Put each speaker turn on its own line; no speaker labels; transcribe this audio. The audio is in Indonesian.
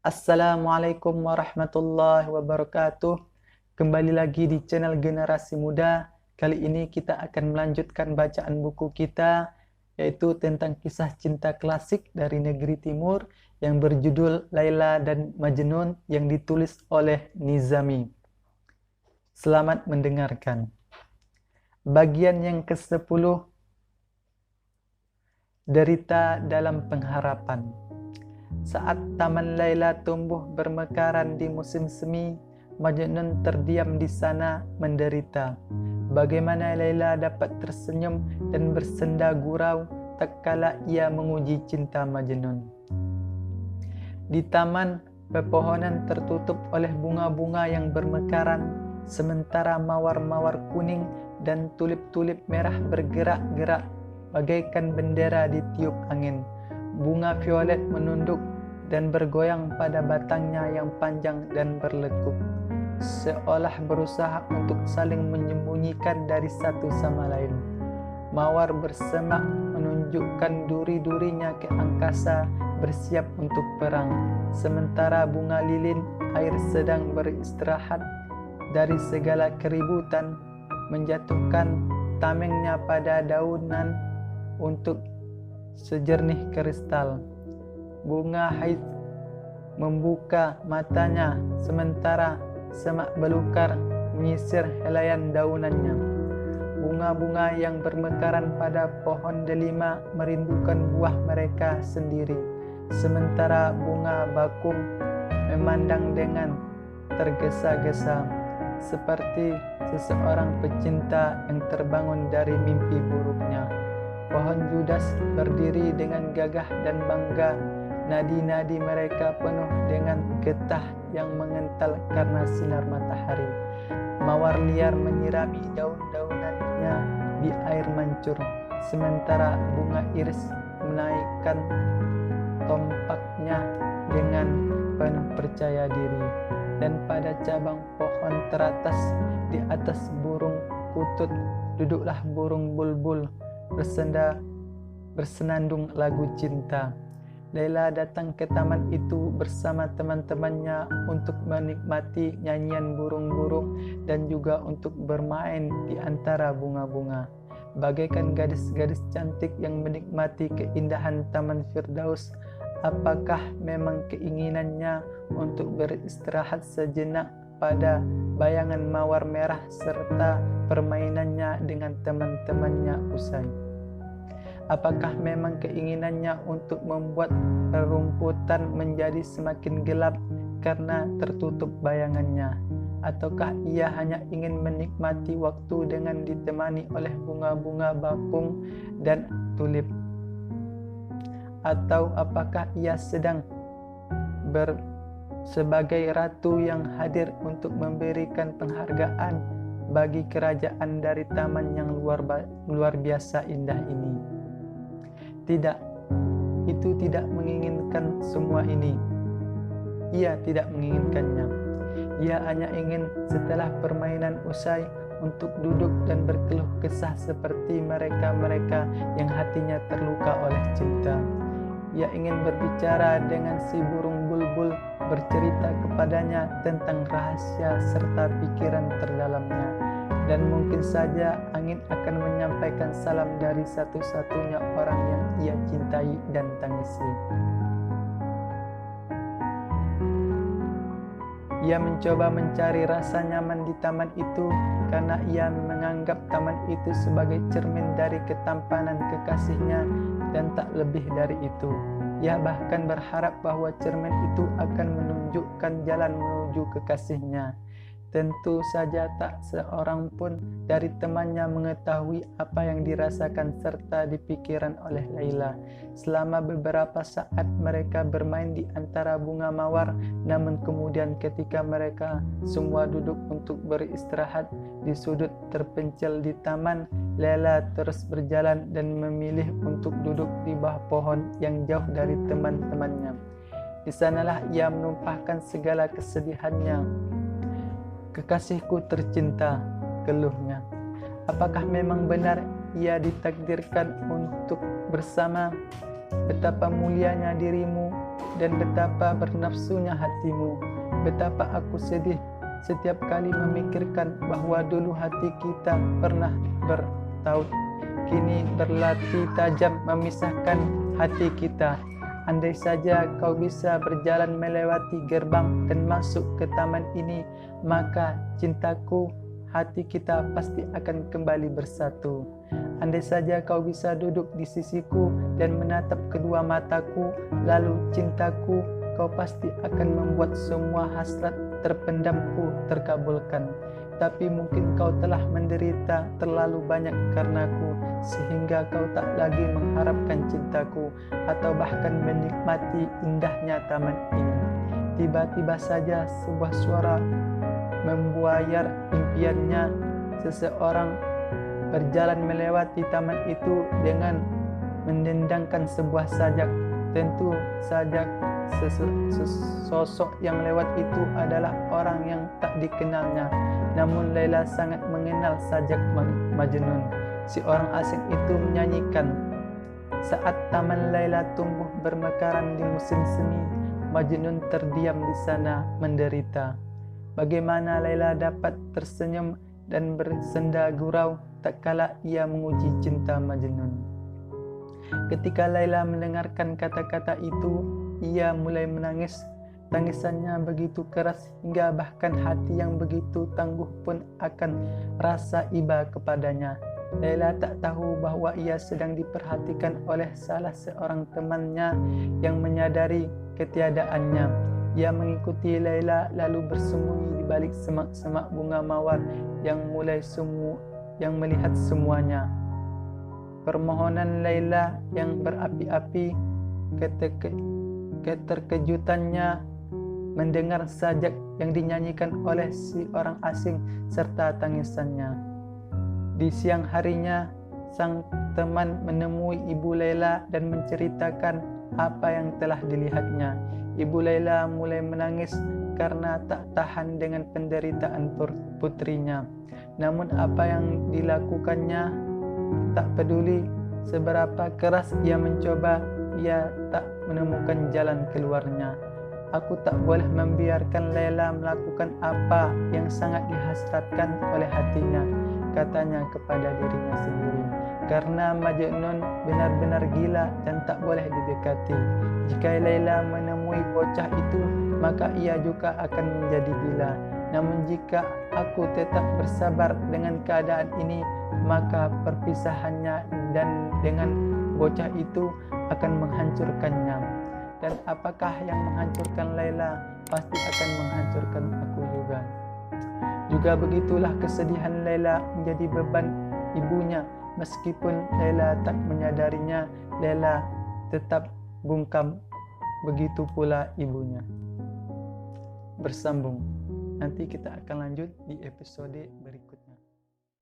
Assalamualaikum warahmatullahi wabarakatuh. Kembali lagi di channel Generasi Muda. Kali ini kita akan melanjutkan bacaan buku kita, yaitu tentang kisah cinta klasik dari negeri timur yang berjudul Laila dan Majnun yang ditulis oleh Nizami. Selamat mendengarkan. Bagian yang ke-10, Derita dalam Pengharapan. Saat Taman Laila tumbuh bermekaran di musim semi, Majnun terdiam di sana menderita. Bagaimana Laila dapat tersenyum dan bersenda gurau tak kala ia menguji cinta Majnun. Di taman, pepohonan tertutup oleh bunga-bunga yang bermekaran, sementara mawar-mawar kuning dan tulip-tulip merah bergerak-gerak bagaikan bendera ditiup angin. Bunga violet menunduk dan bergoyang pada batangnya yang panjang dan berlekuk, seolah berusaha untuk saling menyembunyikan dari satu sama lain. Mawar bersemak menunjukkan duri-durinya ke angkasa, bersiap untuk perang. Sementara bunga lilin air sedang beristirahat dari segala keributan, menjatuhkan tamengnya pada daunan untuk sejernih kristal. Bunga haid membuka matanya, sementara semak belukar menyisir helaian daunannya. Bunga-bunga yang bermekaran pada pohon delima merindukan buah mereka sendiri, sementara bunga bakung memandang dengan tergesa-gesa, seperti seseorang pecinta yang terbangun dari mimpi buruknya. Pohon judas berdiri dengan gagah dan bangga. Nadi-nadi mereka penuh dengan getah yang mengental karena sinar matahari. Mawar liar menyirami daun-daunannya di air mancur, sementara bunga iris menaikkan tompaknya dengan penuh percaya diri. Dan pada cabang pohon teratas, di atas burung kutut, duduklah burung bulbul bersenandung lagu cinta. Laila datang ke taman itu bersama teman-temannya untuk menikmati nyanyian burung-burung dan juga untuk bermain di antara bunga-bunga. Bagaikan gadis-gadis cantik yang menikmati keindahan Taman Firdaus, apakah memang keinginannya untuk beristirahat sejenak pada bayangan mawar merah serta permainannya dengan teman-temannya usai? Apakah memang keinginannya untuk membuat rerumputan menjadi semakin gelap karena tertutup bayangannya? Ataukah ia hanya ingin menikmati waktu dengan ditemani oleh bunga-bunga bakung dan tulip? Atau apakah ia sedang sebagai ratu yang hadir untuk memberikan penghargaan bagi kerajaan dari taman yang luar biasa indah ini? Tidak, itu tidak menginginkan semua ini. Ia tidak menginginkannya. Ia hanya ingin setelah permainan usai untuk duduk dan berkeluh kesah seperti mereka-mereka yang hatinya terluka oleh cinta. Ia ingin berbicara dengan si burung bulbul, bercerita kepadanya tentang rahasia serta pikiran terdalamnya. Dan mungkin saja angin akan menyampaikan salam dari satu-satunya orang yang ia cintai dan tangisi. Ia mencoba mencari rasa nyaman di taman itu karena ia menganggap taman itu sebagai cermin dari ketampanan kekasihnya dan tak lebih dari itu. Ia bahkan berharap bahwa cermin itu akan menunjukkan jalan menuju kekasihnya. Tentu saja tak seorang pun dari temannya mengetahui apa yang dirasakan serta dipikirkan oleh Laila. Selama beberapa saat mereka bermain di antara bunga mawar, namun kemudian ketika mereka semua duduk untuk beristirahat di sudut terpencil di taman, Laila terus berjalan dan memilih untuk duduk di bawah pohon yang jauh dari teman-temannya. Di sanalah ia menumpahkan segala kesedihannya. "Kekasihku tercinta," keluhnya, "apakah memang benar ia ditakdirkan untuk bersama? Betapa mulianya dirimu dan betapa bernafsunya hatimu. Betapa aku sedih setiap kali memikirkan bahwa dulu hati kita pernah bertaut, kini berlatih tajam memisahkan hati kita. Andai saja kau bisa berjalan melewati gerbang dan masuk ke taman ini, maka cintaku, hati kita pasti akan kembali bersatu. Andai saja kau bisa duduk di sisiku dan menatap kedua mataku, lalu cintaku, kau pasti akan membuat semua hasrat terpendamku terkabulkan. Tapi mungkin kau telah menderita terlalu banyak karenaku, sehingga kau tak lagi mengharapkan cintaku atau bahkan menikmati indahnya taman ini. Tiba-tiba saja sebuah suara membuayar impiannya. Seseorang berjalan melewati taman itu dengan mendendangkan sebuah sajak. Tentu sajak sosok yang lewat itu adalah orang yang tak dikenalnya. Namun Laila sangat mengenal sajak Majnun. Si orang asing itu menyanyikan, saat taman Laila tumbuh bermekaran di musim semi, Majnun terdiam di sana menderita. Bagaimana Laila dapat tersenyum dan bersenda gurau tak kala ia menguji cinta Majnun. Ketika Laila mendengarkan kata-kata itu, ia mulai menangis. Tangisannya begitu keras hingga bahkan hati yang begitu tangguh pun akan rasa iba kepadanya. Laila tak tahu bahwa ia sedang diperhatikan oleh salah seorang temannya yang menyadari ketiadaannya. Ia mengikuti Laila lalu bersembunyi di balik semak-semak bunga mawar yang melihat semuanya. Permohonan Laila yang berapi-api, keterkejutannya mendengar sajak yang dinyanyikan oleh si orang asing serta tangisannya. Di siang harinya, sang teman menemui ibu Laila dan menceritakan apa yang telah dilihatnya. Ibu Laila mulai menangis karena tak tahan dengan penderitaan putrinya. Namun apa yang dilakukannya, tak peduli seberapa keras ia mencoba, ia tak menemukan jalan keluarnya. Aku tak boleh membiarkan Laila melakukan apa yang sangat dihasratkan oleh hatinya, katanya kepada dirinya sendiri. Karena Majnun benar-benar gila dan tak boleh didekati. Jika Laila menemui bocah itu, maka ia juga akan menjadi gila. Namun jika aku tetap bersabar dengan keadaan ini, maka perpisahannya dan dengan bocah itu akan menghancurkannya. Dan apakah yang menghancurkan Laila pasti akan menghancurkan aku juga. Juga begitulah kesedihan Laila menjadi beban ibunya. Meskipun Laila tak menyadarinya, Laila tetap bungkam. Begitu pula ibunya. Bersambung. Nanti kita akan lanjut di episode berikutnya.